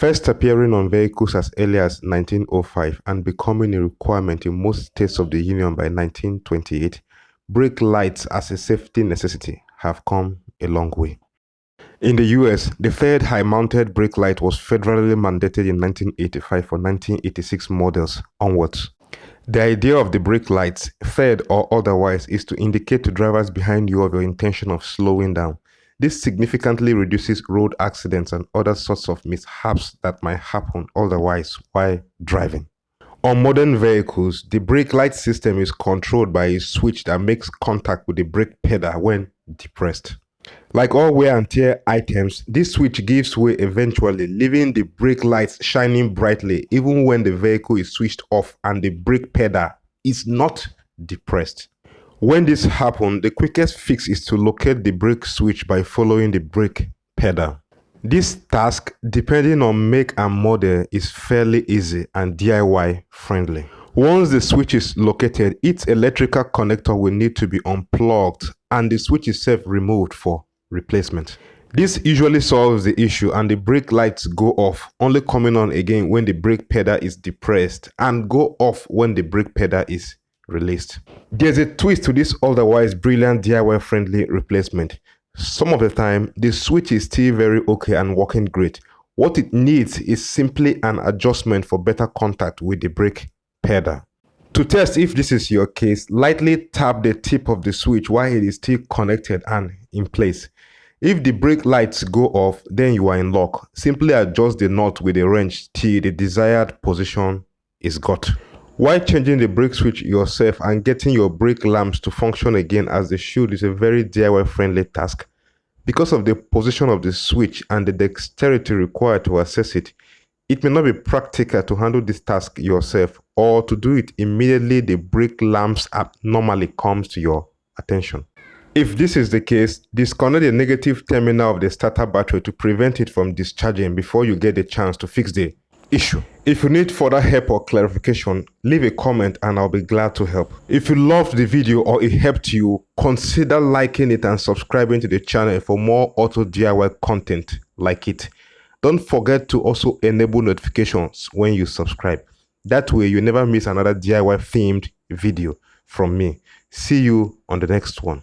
First appearing on vehicles as early as 1905 and becoming a requirement in most states of the Union by 1928, brake lights as a safety necessity have come a long way. In the US, the third high-mounted brake light was federally mandated in 1985 for 1986 models onwards. The idea of the brake lights, third or otherwise, is to indicate to drivers behind you of your intention of slowing down. This significantly reduces road accidents and other sorts of mishaps that might happen otherwise while driving. On modern vehicles, the brake light system is controlled by a switch that makes contact with the brake pedal when depressed. Like all wear and tear items, this switch gives way eventually, leaving the brake lights shining brightly even when the vehicle is switched off and the brake pedal is not depressed. When this happens, the quickest fix is to locate the brake switch by following the brake pedal. This task, depending on make and model, is fairly easy and DIY friendly. Once the switch is located, its electrical connector will need to be unplugged and the switch itself removed for replacement. This usually solves the issue and the brake lights go off, only coming on again when the brake pedal is depressed and go off when the brake pedal is released. There's a twist to this otherwise brilliant DIY friendly replacement. Some of the time, the switch is still very okay and working great. What it needs is simply an adjustment for better contact with the brake pedal. To test if this is your case, lightly tap the tip of the switch while it is still connected and in place. If the brake lights go off, then you are in luck. Simply adjust the knot with a wrench till the desired position is got. While changing the brake switch yourself and getting your brake lamps to function again as they should is a very DIY friendly task. Because of the position of the switch and the dexterity required to access it, it may not be practical to handle this task yourself, or to do it immediately the brake lamps abnormally comes to your attention. If this is the case, disconnect the negative terminal of the starter battery to prevent it from discharging before you get the chance to fix the issue. If you need further help or clarification, leave a comment and I'll be glad to help. If you loved the video or it helped you, consider liking it and subscribing to the channel for more auto DIY content like it. Don't forget to also enable notifications when you subscribe. That way you never miss another DIY themed video from me. See you on the next one.